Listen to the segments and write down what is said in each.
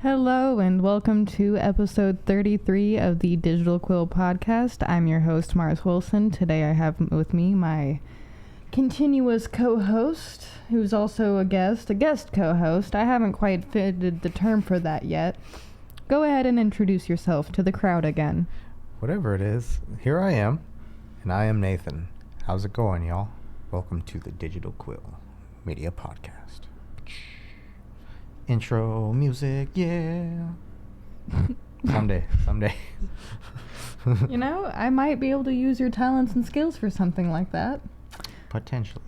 Hello and welcome to episode 33 of the Digital Quill podcast. I'm your host, Mars Wilson. Today I have with me my continuous co-host, who's also a guest co-host. I haven't quite fitted the term for that yet. Go ahead and introduce yourself to the crowd again. Whatever it is, here I am, and I am Nathan. How's it going, y'all? Welcome to the Digital Quill Media Podcast. Intro music, yeah. Someday. You know, I might be able to use your talents and skills for something like that. Potentially.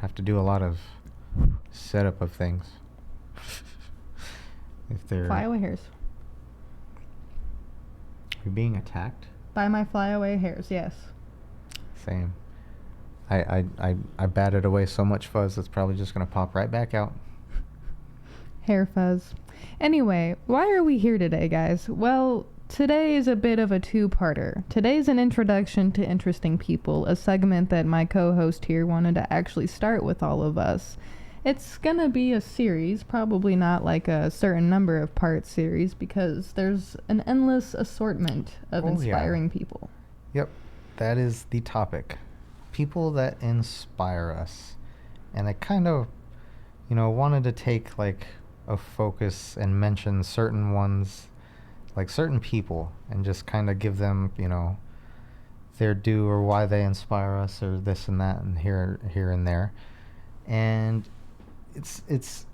Have to do a lot of setup of things. If they're... Flyaway hairs. You're being attacked? By my flyaway hairs, yes. Same. I batted away so much fuzz that's probably just gonna pop right back out. Hair fuzz. Anyway, why are we here today, guys? Well, today is a bit of a two-parter. Today's an introduction to interesting people, a segment that my co-host here wanted to actually start with all of us. It's gonna be a series, probably not like a certain number of part series, because there's an endless assortment of inspiring people. Yep, that is the topic. People that inspire us. And I kind of, wanted to take like a focus and mention certain ones, like certain people, and just kind of give them, their due or why they inspire us or this and that and here and there. And it's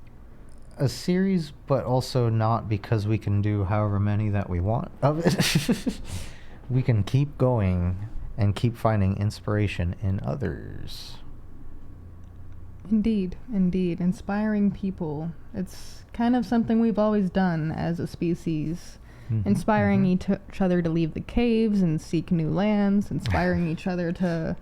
a series, but also not, because we can do however many that we want of it. We can keep going and keep finding inspiration in others. Indeed. Inspiring people. It's kind of something we've always done as a species. Inspiring each other to leave the caves and seek new lands. Inspiring each other to,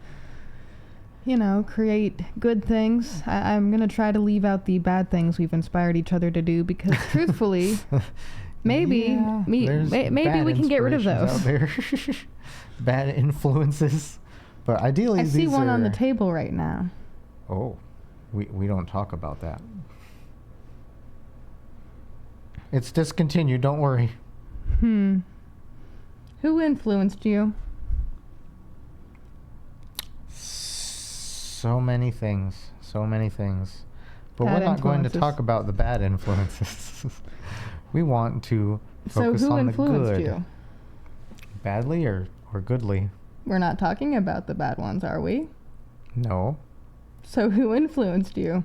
create good things. I'm going to try to leave out the bad things we've inspired each other to do, because truthfully, maybe we can get rid of those. Bad influences. But ideally, I see one on the table right now. Oh. We don't talk about that. It's discontinued, don't worry. Who influenced you? So many things. But Bad we're not going to influences. talk about the bad influences. We want to focus So who on the influenced good. you? Badly or goodly? We're not talking about the bad ones, are we? No. So who influenced you?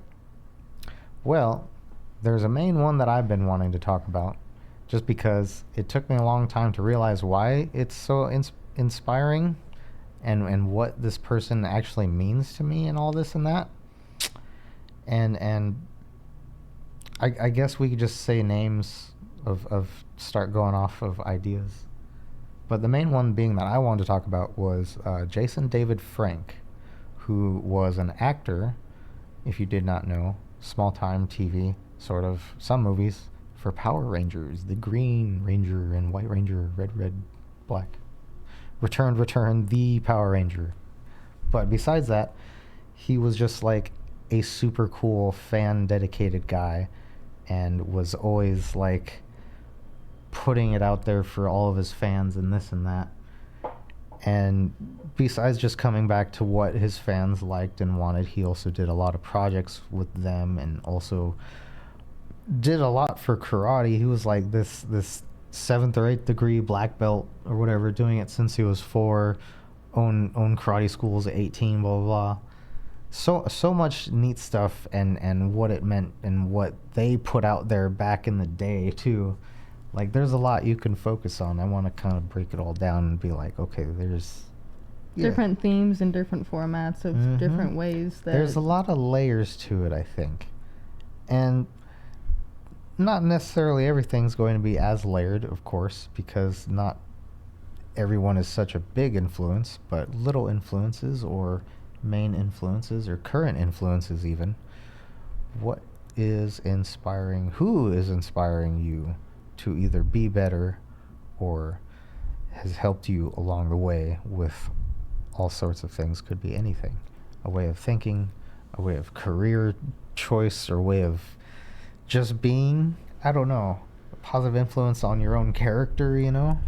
Well, there's a main one that I've been wanting to talk about, just because it took me a long time to realize why it's so inspiring and what this person actually means to me and all this and that. And I guess we could just say names of start going off of ideas. But the main one being that I wanted to talk about was Jason David Frank, who was an actor, if you did not know, small-time TV, sort of, some movies, for Power Rangers, the Green Ranger and White Ranger, red, black. Return, the Power Ranger. But besides that, he was just like a super cool, fan-dedicated guy, and was always like putting it out there for all of his fans and this and that. And besides just coming back to what his fans liked and wanted, he also did a lot of projects with them, and also did a lot for karate. He was like this 7th or 8th degree black belt or whatever, doing it since he was 4, own karate schools at 18, blah, blah, blah. So much neat stuff, and what it meant and what they put out there back in the day, too. Like, there's a lot you can focus on. I want to kind of break it all down and be like, okay, there's... Different themes and different formats of different ways that... There's a lot of layers to it, I think. And not necessarily everything's going to be as layered, of course, because not everyone is such a big influence, but little influences or main influences or current influences even. What is inspiring? Who is inspiring you to either be better or has helped you along the way with all sorts of things? Could be anything. A way of thinking, a way of career choice, or way of just being. I don't know. positive influence on your own character, you know.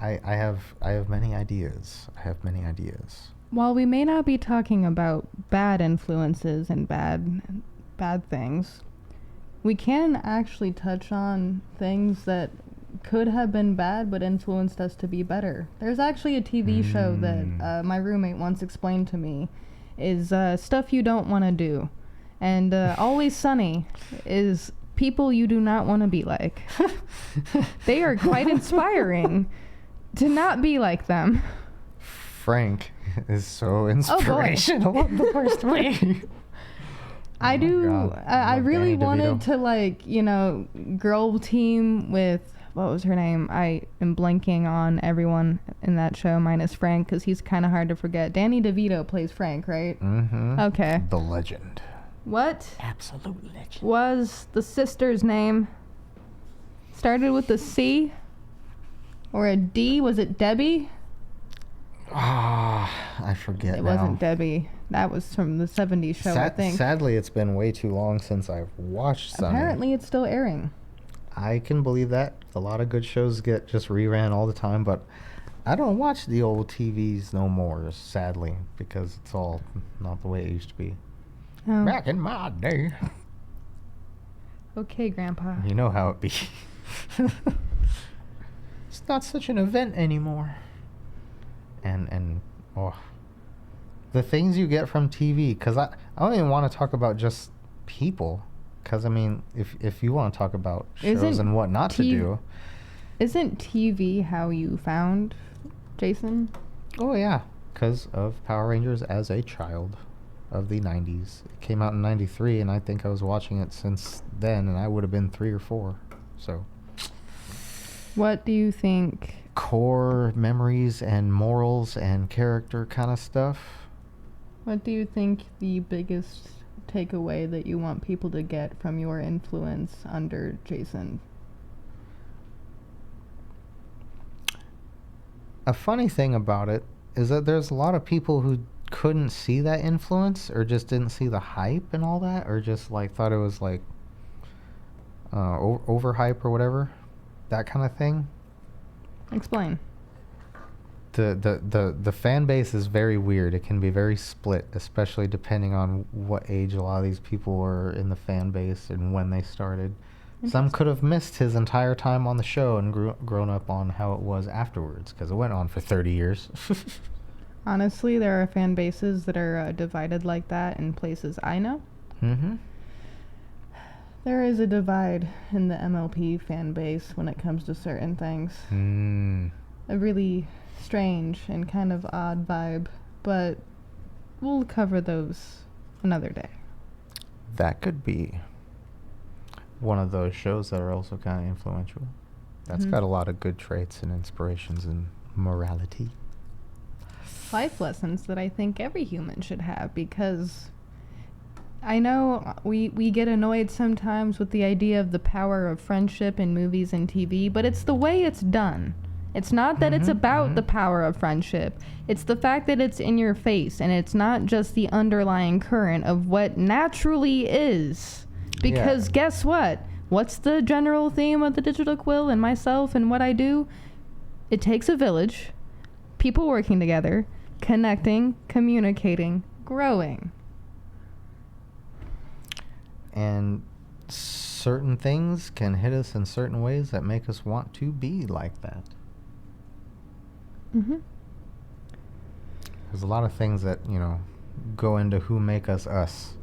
I have many ideas. I have many ideas. While we may not be talking about bad influences and bad things, we can actually touch on things that could have been bad but influenced us to be better. There's actually a TV show that my roommate once explained to me is stuff you don't want to do. And Always Sunny is people you do not want to be like. They are quite inspiring to not be like them. Frank is so inspirational in the worst way. I really Danny wanted DeVito. to, like, you know, girl team with, what was her name? I am blanking on everyone in that show minus Frank because he's kind of hard to forget. Danny DeVito plays Frank, right? Mm-hmm. Okay. The legend. What Absolute legend. was the sister's name? Started with a C? Or a D? Was it Debbie? Ah, I forget It now. wasn't Debbie. That was from the 70s show, I think. Sadly, it's been way too long since I've watched Sunny. Apparently, it's still airing. I can believe that. A lot of good shows get just reran all the time, but I don't watch the old TVs no more, sadly, because it's all not the way it used to be. Oh. Back in my day. Okay, Grandpa. You know how it be. It's not such an event anymore. And the things you get from TV, because I don't even want to talk about just people, because I mean, if you want to talk about shows Isn't and what not to do. Isn't TV how you found Jason? Oh yeah, because of Power Rangers as a child of the 90s. It came out in 93, and I think I was watching it since then, and I would have been 3 or 4. So What do you think? core memories and morals and character kind of stuff. What do you think the biggest takeaway that you want people to get from your influence under Jason? A funny thing about it is that there's a lot of people who couldn't see that influence, or just didn't see the hype and all that, or just like thought it was like overhype or whatever, that kind of thing. Explain. The fan base is very weird. It can be very split, especially depending on what age a lot of these people were in the fan base and when they started. Some could have missed his entire time on the show and grown up on how it was afterwards, because it went on for 30 years. Honestly, there are fan bases that are divided like that in places I know. Mm-hmm. There is a divide in the MLP fan base when it comes to certain things. A really strange and kind of odd vibe, but we'll cover those another day. That could be one of those shows that are also kind of influential. That's got a lot of good traits and inspirations and morality. Life lessons that I think every human should have, because I know we get annoyed sometimes with the idea of the power of friendship in movies and TV, but it's the way it's done. It's not that it's about the power of friendship. It's the fact that it's in your face, and it's not just the underlying current of what naturally is. Because guess what? What's the general theme of the Digital Quill and myself and what I do? It takes a village, people working together, connecting, communicating, growing. And certain things can hit us in certain ways that make us want to be like that. Mm-hmm. There's a lot of things that, go into who make us us.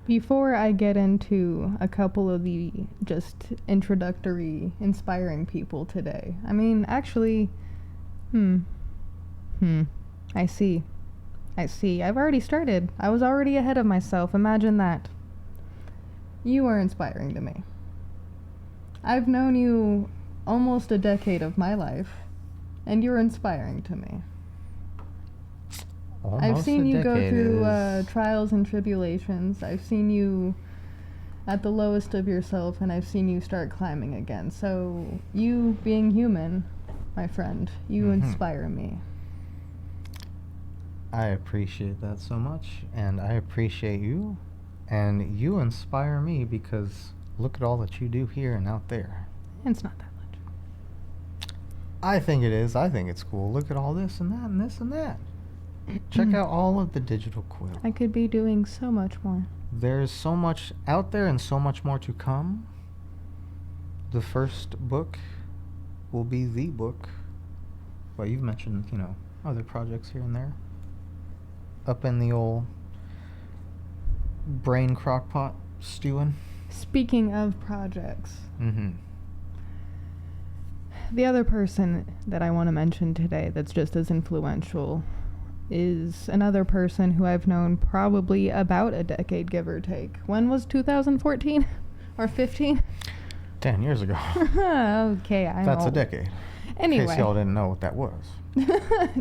Before I get into a couple of the just introductory, inspiring people today, I mean, actually, I see. I've already started. I was already ahead of myself. Imagine that. You are inspiring to me. I've known you almost a decade of my life, and you're inspiring to me. I've seen you go through trials and tribulations. I've seen you at the lowest of yourself, and I've seen you start climbing again. So, you being human, my friend, you inspire me. I appreciate that so much, and I appreciate you, and you inspire me, because look at all that you do here and out there. It's not that much. I think it is. I think it's cool. Look at all this and that and this and that. Check out all of the digital quill. I could be doing so much more. There's so much out there and so much more to come. The first book will be the book. Well, you've mentioned, other projects here and there. Up in the old brain crockpot stewing. Speaking of projects, Mm-hmm. the other person that I want to mention today that's just as influential is another person who I've known probably about a decade, give or take. When was 2014 or 15? 10 years ago. Okay, That's a decade. Anyway. In case y'all didn't know what that was.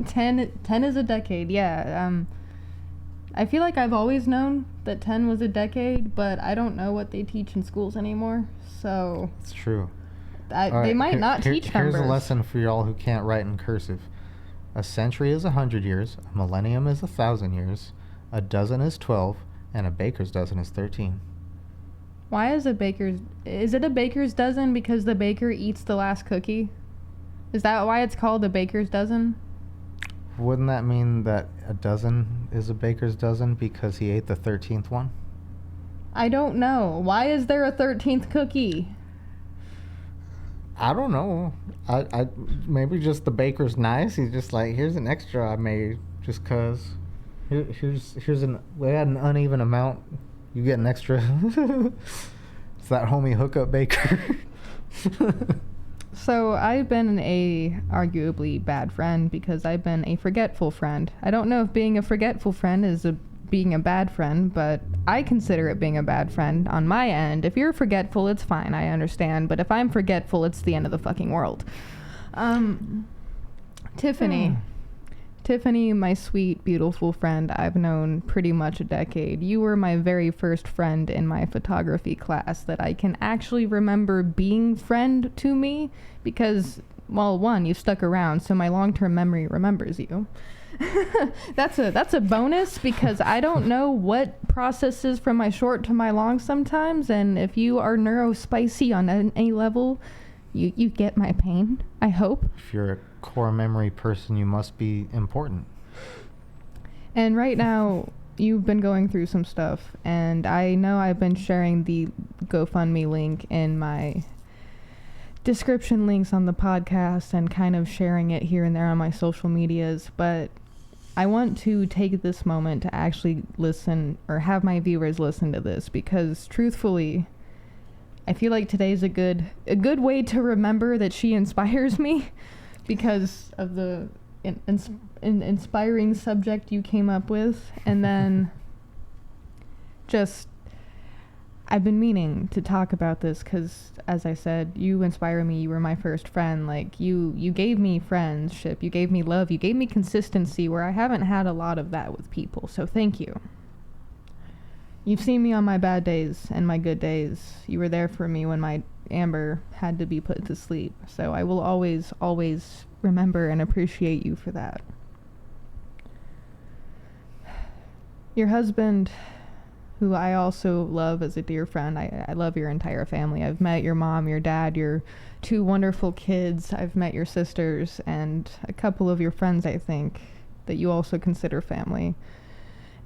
10 is a decade, yeah. I feel like I've always known that 10 was a decade, but I don't know what they teach in schools anymore, so... It's true. They might not teach numbers. Here's a lesson for y'all who can't write in cursive. A century is 100 years, a millennium is 1,000 years, a dozen is 12, and a baker's dozen is 13. Why is is it a baker's dozen because the baker eats the last cookie? Is that why it's called a baker's dozen? Wouldn't that mean that a dozen is a baker's dozen because he ate the 13th one? I don't know. Why is there a 13th cookie? I don't know. I maybe just the baker's nice. He's just like, here's an extra I made just cause. We had an uneven amount. You get an extra. It's that homie hookup baker. So I've been a arguably bad friend because I've been a forgetful friend. I don't know if being a forgetful friend is being a bad friend, but I consider it being a bad friend on my end. If you're forgetful, it's fine, I understand. But if I'm forgetful, it's the end of the fucking world. Tiffany. Tiffany, my sweet, beautiful friend, I've known pretty much a decade. You were my very first friend in my photography class that I can actually remember being friend to me because, well, one, you stuck around, so my long-term memory remembers you. That's a bonus because I don't know what processes from my short to my long sometimes, and if you are neurospicy on any level, you get my pain, I hope. If you're a core memory person, you must be important. And right now, you've been going through some stuff, and I know I've been sharing the GoFundMe link in my description links on the podcast and kind of sharing it here and there on my social medias, but I want to take this moment to actually listen or have my viewers listen to this because truthfully, I feel like today's a good way to remember that she inspires me because of the inspiring subject you came up with. And then just, I've been meaning to talk about this because, as I said, you inspire me. You were my first friend. Like, you gave me friendship. You gave me love. You gave me consistency where I haven't had a lot of that with people. So thank you. You've seen me on my bad days and my good days. You were there for me when my Amber had to be put to sleep. So I will always, always remember and appreciate you for that. Your husband, who I also love as a dear friend, I love your entire family. I've met your mom, your dad, your two wonderful kids. I've met your sisters and a couple of your friends, I think, that you also consider family.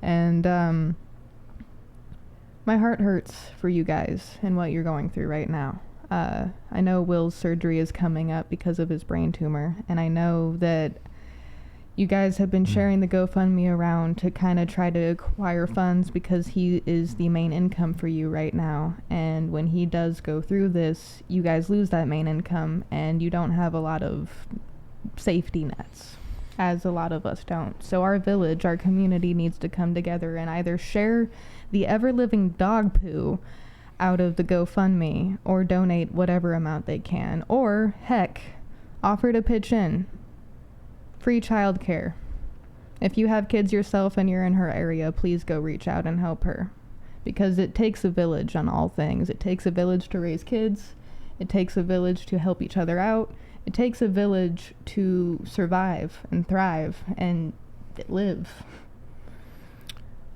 And, my heart hurts for you guys and what you're going through right now. I know Will's surgery is coming up because of his brain tumor, and I know that you guys have been sharing the GoFundMe around to kind of try to acquire funds because he is the main income for you right now. And when he does go through this, you guys lose that main income, and you don't have a lot of safety nets, as a lot of us don't. So our village, our community needs to come together and either share the ever-living dog poo out of the GoFundMe or donate whatever amount they can, or heck, offer to pitch in. Free childcare. If you have kids yourself and you're in her area, please go reach out and help her, because it takes a village on all things. It takes a village to raise kids. It takes a village to help each other out. It takes a village to survive and thrive and live.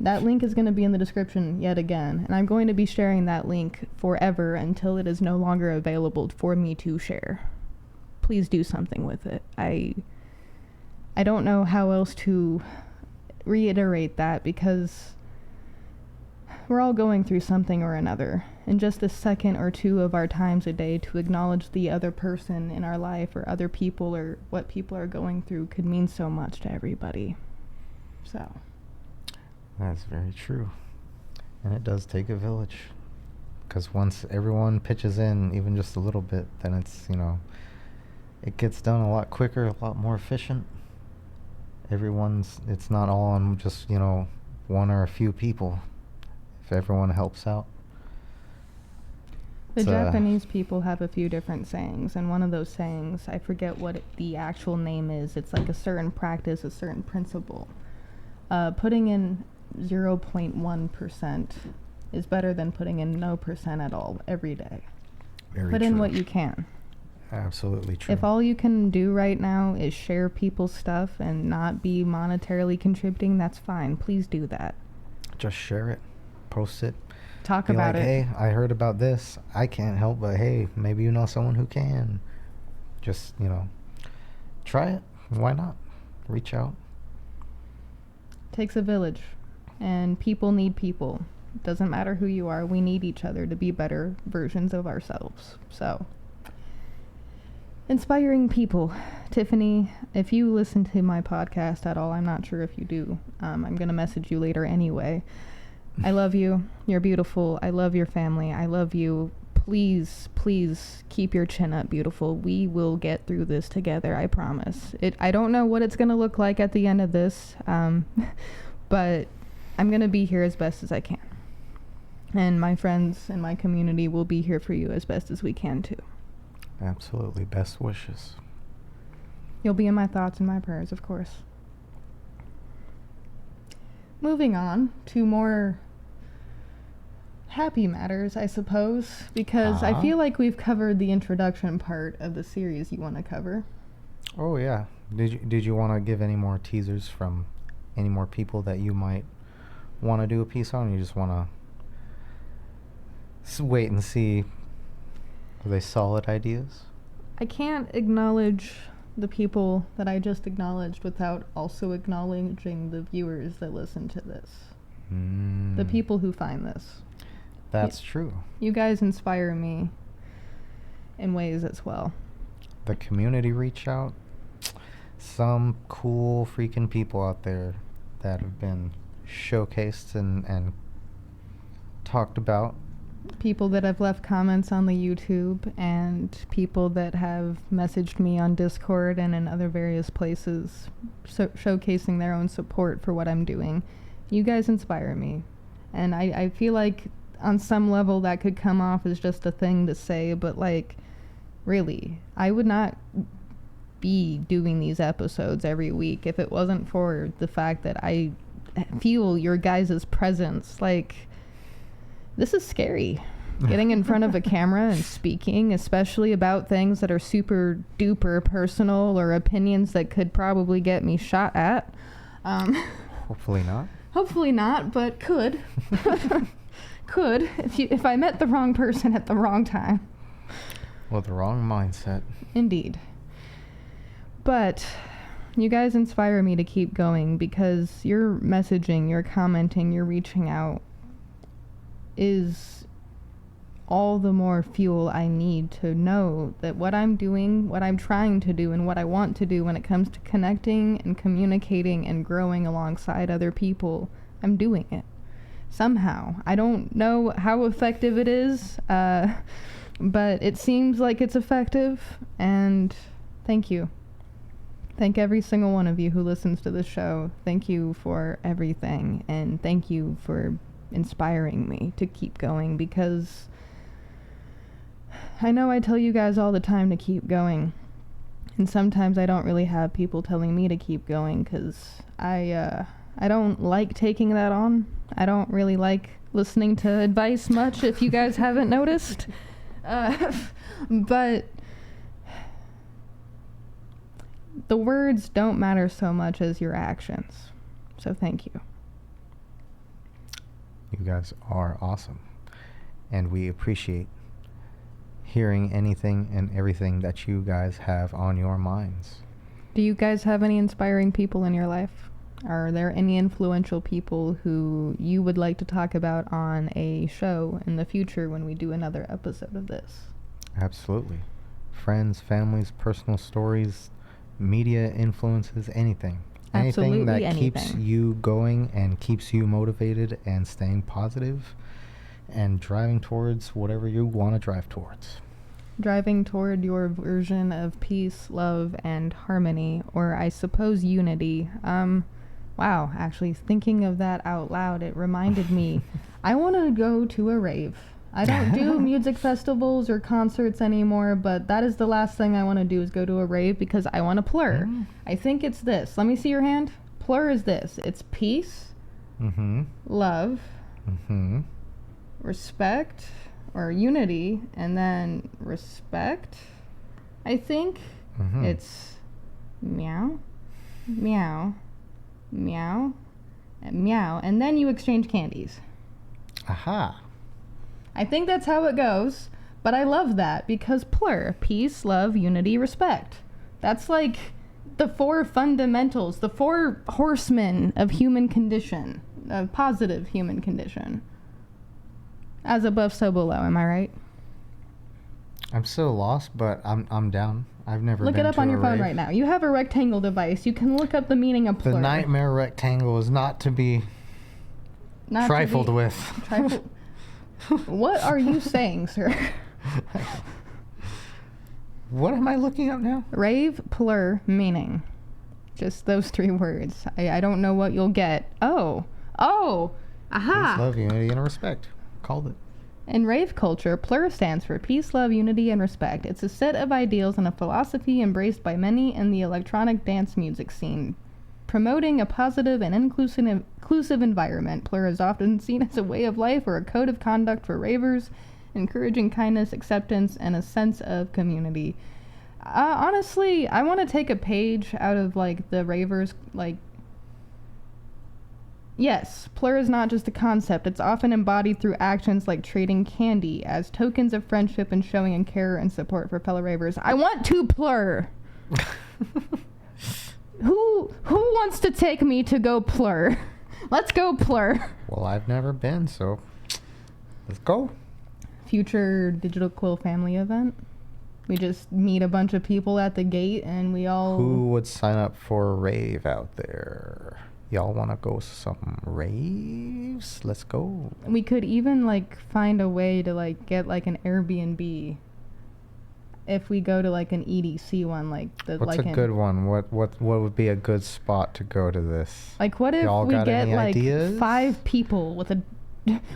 That link is going to be in the description yet again, and I'm going to be sharing that link forever until it is no longer available for me to share. Please do something with it. I don't know how else to reiterate that, because we're all going through something or another, and just a second or two of our times a day to acknowledge the other person in our life or other people or what people are going through could mean so much to everybody. So That's very true. And it does take a village. Because once everyone pitches in, even just a little bit, then it's, it gets done a lot quicker, a lot more efficient. It's not all on just, one or a few people. If everyone helps out. The Japanese people have a few different sayings, and one of those sayings, I forget what the actual name is. It's like a certain practice, a certain principle. Putting in 0.1% is better than putting in no percent at all every day. Put in what you can. Absolutely true. If all you can do right now is share people's stuff and not be monetarily contributing, that's fine. Please do that. Just share it. Post it. Talk Be about like, it. Hey, I heard about this. I can't help but, hey, maybe you know someone who can. Just, try it. Why not? Reach out. Takes a village, and people need people. Doesn't matter who you are, we need each other to be better versions of ourselves. So, inspiring people. Tiffany, if you listen to my podcast at all, I'm not sure if you do. I'm going to message you later anyway. I love you. You're beautiful. I love your family. I love you. Please, please keep your chin up, beautiful. We will get through this together, I promise. I don't know what it's going to look like at the end of this, but I'm going to be here as best as I can. And my friends and my community will be here for you as best as we can, too. Absolutely. Best wishes. You'll be in my thoughts and my prayers, of course. Moving on to more happy matters, I suppose, because I feel like we've covered the introduction part of the series you want to cover. Oh, yeah. Did you want to give any more teasers from any more people that you might want to do a piece on? Or you just want to wait and see? Are they solid ideas? I can't acknowledge the people that I just acknowledged without also acknowledging the viewers that listen to this. The people who find this. That's true. You guys inspire me in ways as well. The community reach out. Some cool freaking people out there that have been showcased and talked about. People that have left comments on the YouTube, and people that have messaged me on Discord and in other various places, showcasing their own support for what I'm doing. You guys inspire me. And I feel like on some level that could come off as just a thing to say, but like, really, I would not be doing these episodes every week if it wasn't for the fact that I feel your guys' presence. Like, this is scary. Getting in front of a camera and speaking, especially about things that are super duper personal or opinions that could probably get me shot at. Hopefully not. Hopefully not, but could. Could, if I met the wrong person at the wrong time. With the wrong mindset. Indeed. But you guys inspire me to keep going, because your messaging, your commenting, your reaching out is all the more fuel I need to know that what I'm doing, what I'm trying to do, and what I want to do when it comes to connecting and communicating and growing alongside other people, I'm doing it. Somehow. I don't know how effective it is, but it seems like it's effective, and thank you. Thank every single one of you who listens to the show. Thank you for everything, and thank you for inspiring me to keep going, because I know I tell you guys all the time to keep going, and sometimes I don't really have people telling me to keep going, because I don't like taking that on. I don't really like listening to advice much, if you guys haven't noticed. But the words don't matter so much as your actions. So thank you. You guys are awesome. And we appreciate hearing anything and everything that you guys have on your minds. Do you guys have any inspiring people in your life? Are there any influential people who you would like to talk about on a show in the future when we do another episode of this? Absolutely. Friends, families, personal stories, media influences, anything. Absolutely Anything that anything. keeps you going and keeps you motivated and staying positive and driving towards whatever you want to drive towards. Driving toward your version of peace, love, and harmony, or I suppose unity. Wow, actually thinking of that out loud, it reminded me, I want to go to a rave. I don't do music festivals or concerts anymore, but that is the last thing I want to do is go to a rave because I want to plur. I think it's this. Let me see your hand. Plur is this. It's peace, love, respect, or unity, and then respect, I think. It's meow, meow, meow, and meow, and then you exchange candies. Aha. I think that's how it goes, but I love that because plur, peace, love, unity, respect. That's like the 4 fundamentals, the 4 horsemen of human condition, of positive human condition. As above, so below, am I right? I'm still lost, but I'm down. I've never Look been it up to on a your phone rave. right now. You have a rectangle device. You can look up the meaning of plur. The nightmare rectangle is not to be Not to trifled be- with. Trifle. What are you saying, sir? What am I looking up now? Rave, plur, meaning. Just those 3 words. I don't know what you'll get. Oh, aha! Peace, love, unity, and respect. Called it. In rave culture, plur stands for peace, love, unity, and respect. It's a set of ideals and a philosophy embraced by many in the electronic dance music scene. Promoting a positive and inclusive environment, plur is often seen as a way of life or a code of conduct for ravers, encouraging kindness, acceptance, and a sense of community. Honestly, I want to take a page out of, like, the ravers, like... Yes, plur is not just a concept. It's often embodied through actions like trading candy as tokens of friendship and showing in care and support for fellow ravers. I want to plur! Who wants to take me to go plur? Let's go plur. Well, I've never been, so let's go. Future Digital Quill family event. We just meet a bunch of people at the gate and we all... Who would sign up for a rave out there? Y'all want to go some raves? Let's go. We could even, like, find a way to, like, get, like, an Airbnb if we go to, like, an EDC one, like the What's like a good one? What would be a good spot to go to this? Like, what if Y'all we got get any like ideas? 5 people with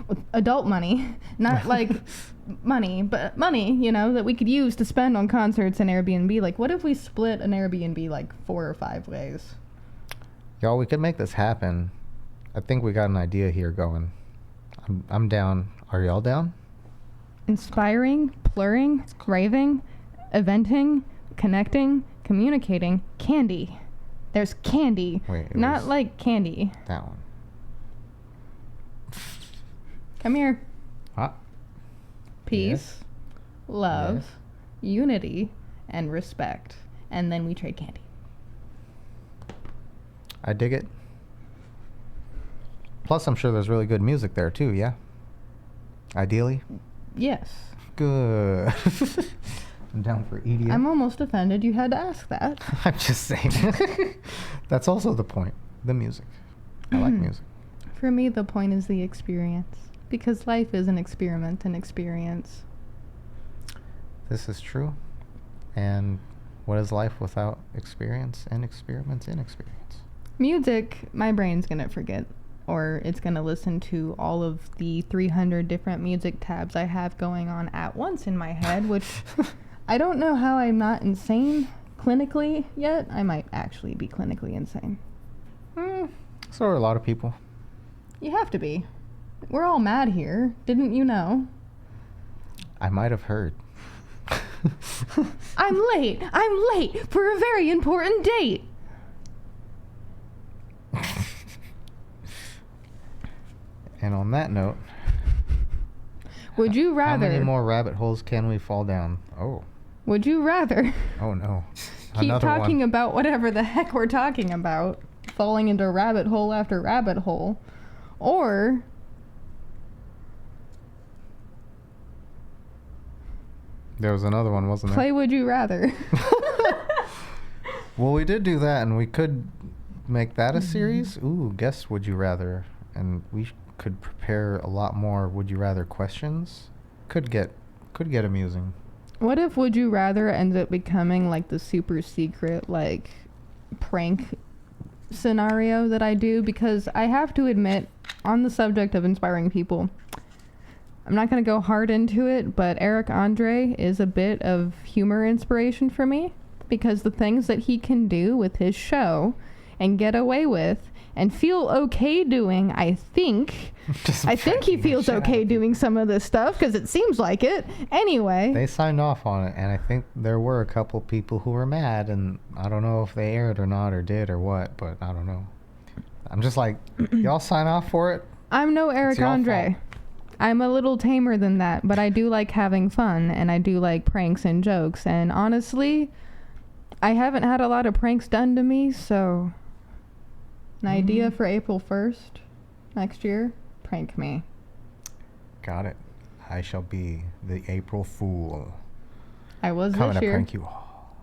with adult money, not like money, but money, you know, that we could use to spend on concerts and Airbnb. Like, what if we split an Airbnb like 4 or 5 ways? Y'all, we could make this happen. I think we got an idea here going. I'm down. Are y'all down? Inspiring, plurring, raving, eventing, connecting, communicating, candy. There's candy. Wait, it not was like candy. that one. Come here. Ah, Peace, love, Yes. unity, and respect. And then we trade candy. I dig it. Plus, I'm sure there's really good music there too, yeah? Ideally? Yes. Good. I'm down for EDM. I'm almost offended you had to ask that. I'm just saying. That's also the point. The music. I like music. For me, the point is the experience. Because life is an experiment and experience. This is true. And what is life without experience and experiments in experience? Music, my brain's gonna forget. Or it's gonna listen to all of the 300 different music tabs I have going on at once in my head, which I don't know how I'm not insane clinically yet. I might actually be clinically insane. So are a lot of people. You have to be. We're all mad here. Didn't you know? I might have heard. I'm late. I'm late for a very important date. And on that note, Would you rather... How many more rabbit holes can we fall down? Oh. Would you rather... Oh, no. keep Another talking one. about whatever the heck we're talking about, falling into rabbit hole after rabbit hole, or... There was another one, wasn't there? Play Would You Rather. Well, we did do that, and we could make that a Mm-hmm. series. Ooh, guess Would You Rather. And we could prepare a lot more Would You Rather questions. Could get amusing. What if Would You Rather ends up becoming like the super secret, like, prank scenario that I do? Because I have to admit, on the subject of inspiring people, I'm not going to go hard into it, but Eric Andre is a bit of humor inspiration for me, because the things that he can do with his show and get away with and feel okay doing, I think he feels okay doing some of this stuff, because it seems like it. Anyway. They signed off on it, and I think there were a couple people who were mad, and I don't know if they aired or not, or did or what, but I don't know. I'm just like, y'all sign off for it? I'm no Eric y'all Andre. fault. I'm a little tamer than that, but I do like having fun, and I do like pranks and jokes, and honestly, I haven't had a lot of pranks done to me, so an idea for April 1st next year, prank me. Got it. I shall be the April Fool. I was Coming this to year. prank you all.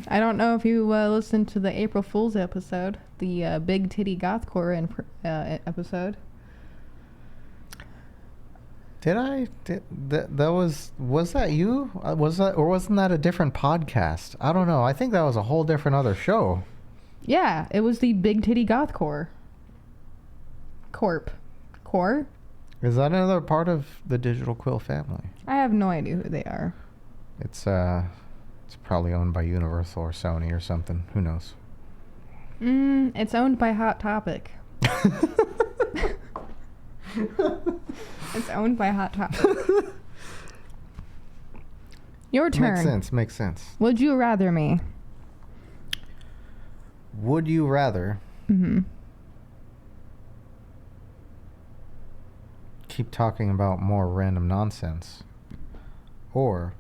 I don't know if you listened to the April Fool's episode, the Big Titty Gothcore episode. Did I? That was that you? Was that, or wasn't that a different podcast? I don't know. I think that was a whole different other show. Yeah, it was the Big Titty Gothcore. Core? Is that another part of the Digital Quill family? I have no idea who they are. It's probably owned by Universal or Sony or something. Who knows? It's owned by Hot Topic. It's owned by Hot Topic. Your turn. Makes sense. Would you rather me? Would you rather keep talking about more random nonsense, or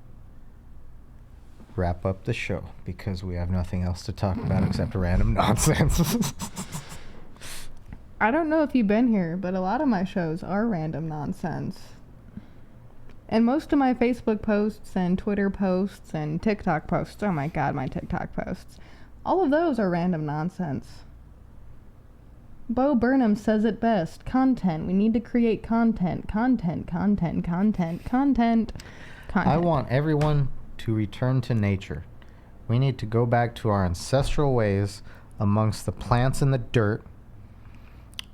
wrap up the show because we have nothing else to talk about except random nonsense? I don't know if you've been here, but a lot of my shows are random nonsense. And most of my Facebook posts and Twitter posts and TikTok posts, oh my god, my TikTok posts, all of those are random nonsense. Bo Burnham says it best. Content. We need to create content. Content. I want everyone to return to nature. We need to go back to our ancestral ways amongst the plants and the dirt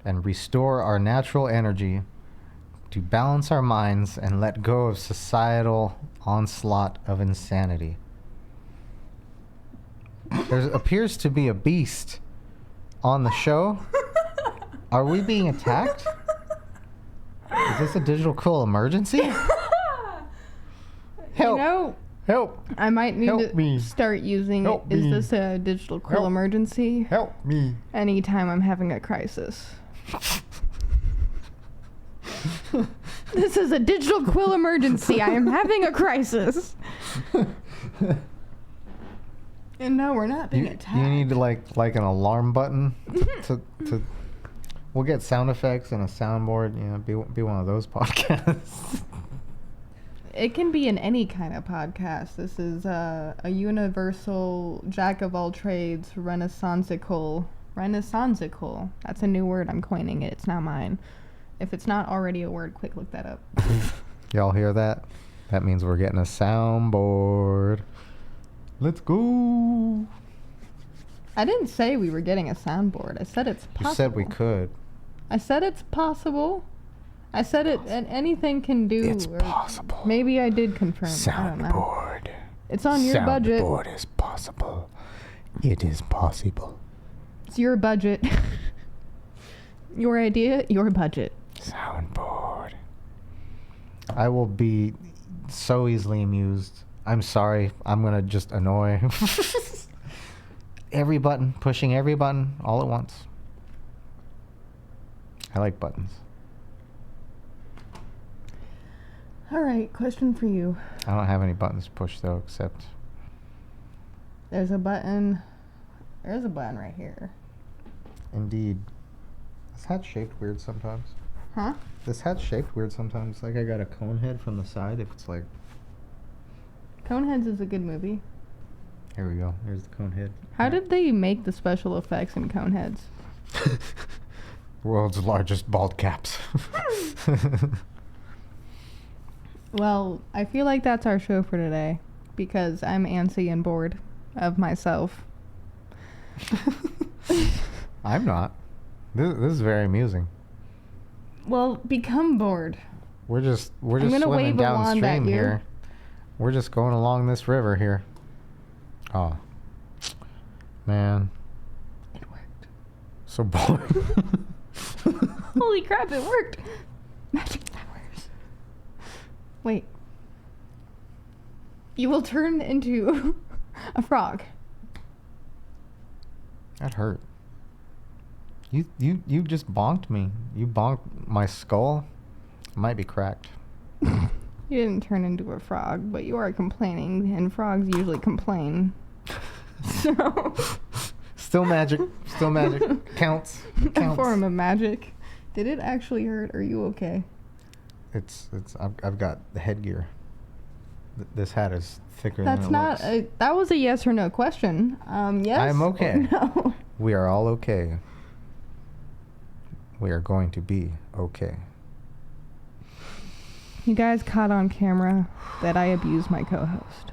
and restore our natural energy to balance our minds and let go of societal onslaught of insanity. There appears to be a beast on the show. Are we being attacked? Is this a Digital Quill emergency? Help! You know, Help! I might need Help to me. start using Help it. Is me. this a Digital Quill Help. emergency? Help me! Anytime I'm having a crisis. This is a Digital Quill emergency. I am having a crisis. And no, we're not being attacked. You need to like an alarm button to we'll get sound effects and a soundboard, you know, be one of those podcasts. It can be in any kind of podcast. This is a universal jack of all trades, renaissanceical. That's a new word. I'm coining it. It's not mine. If it's not already a word, quick look that up. Y'all hear that? That means we're getting a soundboard. Let's go. I didn't say we were getting a soundboard. I said it's possible. You said we could. I said it's possible. I said it, and anything can do. It's or possible. Maybe I did confirm. I don't know. Soundboard. It's on your budget. Soundboard is possible. It is possible. It's your budget. Your idea, your budget. Soundboard. I will be so easily amused. I'm sorry. I'm gonna just annoy every button, pushing every button all at once. I like buttons. All right, question for you. I don't have any buttons to push though, except There's a button. There's a button right here. indeed. This hat's shaped weird sometimes. Huh? This hat's shaped weird sometimes. Like I got a cone head from the side. If it's like, Coneheads is a good movie. here we go. Here's the cone head. How did they make the special effects in Coneheads? World's largest bald caps. Well, I feel like that's our show for today because I'm antsy and bored of myself. I'm not. This is very amusing. Well, become bored. We're just gonna swimming wave a wand at downstream you. here. We're just going along this river here. Oh, man, It worked. so boring. Holy crap, it worked! Magic powers. Wait. You will turn into a frog. That hurt. You just bonked me. You bonked my skull. It might be cracked. You didn't turn into a frog, but you are complaining, and frogs usually complain. So. Still magic. Still magic. Counts. A Counts. form of magic. Did it actually hurt? Are you okay? It's. I've got the headgear. This hat is thicker That's than it not looks. that was a yes or no question. Yes. I'm okay. Or no. We are all okay. We are going to be okay. You guys caught on camera that I abused my co-host.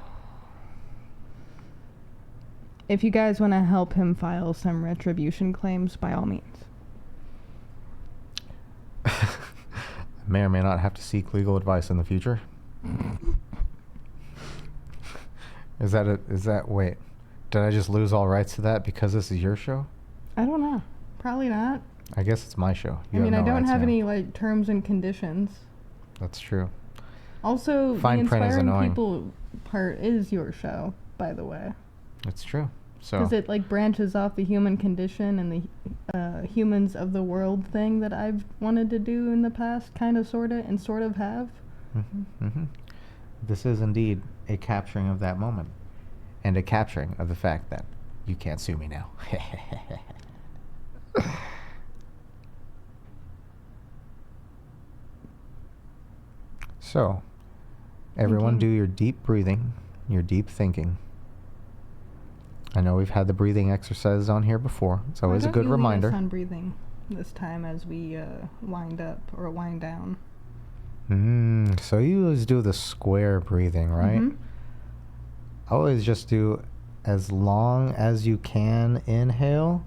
If you guys want to help him file some retribution claims, by all means. May or may not have to seek legal advice in the future. Is that wait, did I just lose all rights to that because this is your show? I don't know. Probably not. I guess it's my show. I mean, I don't have any. any like terms and conditions. That's true. Also, Fine the print is inspiring annoying. people part is your show, by the way. It's true. So Because it like branches off the human condition and the humans of the world thing that I've wanted to do in the past, kind of, sort of have. This is indeed a capturing of that moment, and a capturing of the fact that you can't sue me now. So, everyone, Thinking. do your deep breathing, your deep thinking. I know we've had the breathing exercises on here before. It's always a Why good don't you lead reminder. us on breathing this time as we wind up or wind down. So you always do the square breathing, right? Mhm. I always just do as long as you can inhale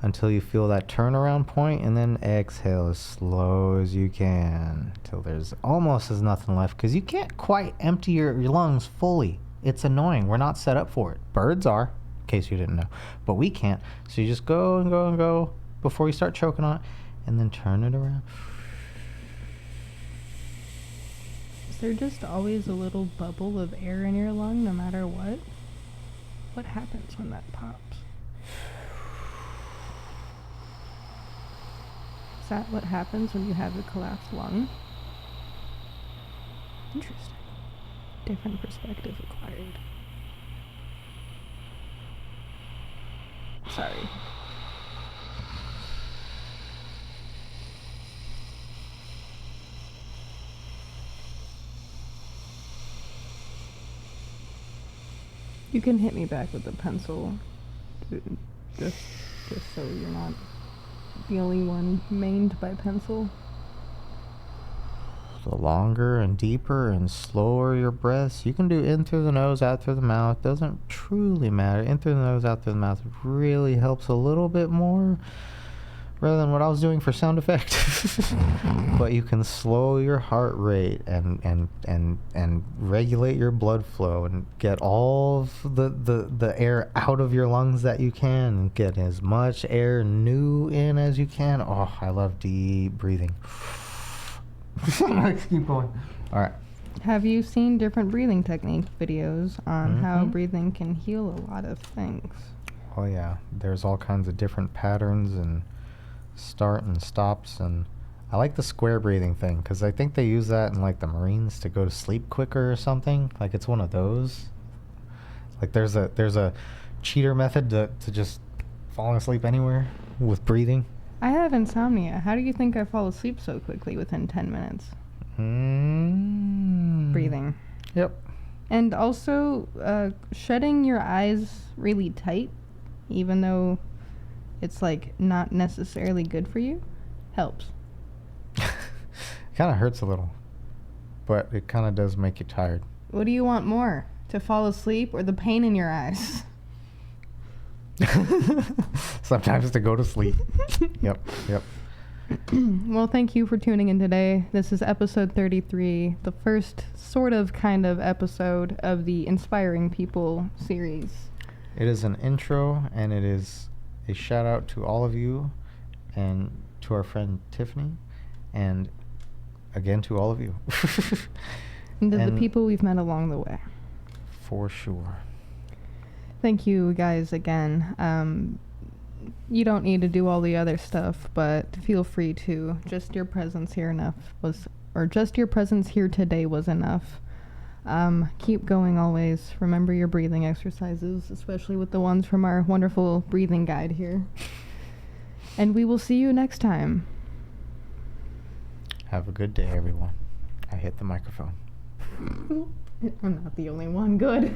until you feel that turnaround point, and then exhale as slow as you can till there's almost as nothing left, because you can't quite empty your lungs fully. It's annoying. We're not set up for it. Birds are, in case you didn't know, but we can't. So you just go and go and go before you start choking on it, and then turn it around. Is there just always a little bubble of air in your lung no matter what? What happens when that pops? Is that what happens when you have a collapsed lung? Interesting. Different perspective acquired. Sorry. You can hit me back with a pencil, just so you're not the only one maimed by pencil. The longer and deeper and slower your breaths, you can do in through the nose, out through the mouth. Doesn't truly matter. In through the nose, out through the mouth really helps a little bit more rather than what I was doing for sound effect. But you can slow your heart rate and regulate your blood flow and get all of the air out of your lungs that you can, and get as much air new in as you can. Oh, I love deep breathing. Let's keep going. All right. Have you seen different breathing technique videos on how Mhm. breathing can heal a lot of things? Oh yeah, there's all kinds of different patterns and start and stops, and I like the square breathing thing because I think they use that in like the Marines to go to sleep quicker or something. Like it's one of those. Like there's a cheater method to just falling asleep anywhere with breathing. I have insomnia. How do you think I fall asleep so quickly within 10 minutes? Breathing. Yep. And also, shutting your eyes really tight, even though it's like not necessarily good for you, helps. Kind of hurts a little, but it kind of does make you tired. What do you want more? To fall asleep or the pain in your eyes? Sometimes to go to sleep. Yep. Well, thank you for tuning in today. This is episode 33, the first sort of kind of episode of the Inspiring People series. It is an intro, and it is a shout out to all of you and to our friend Tiffany, and again to all of you. And to the people we've met along the way. For sure. Thank you guys again. You don't need to do all the other stuff, but feel free to. Just your presence here just your presence here today was enough. Keep going always. Remember your breathing exercises, especially with the ones from our wonderful breathing guide here. And we will see you next time. Have a good day, everyone. I hit the microphone. I'm not the only one. Good.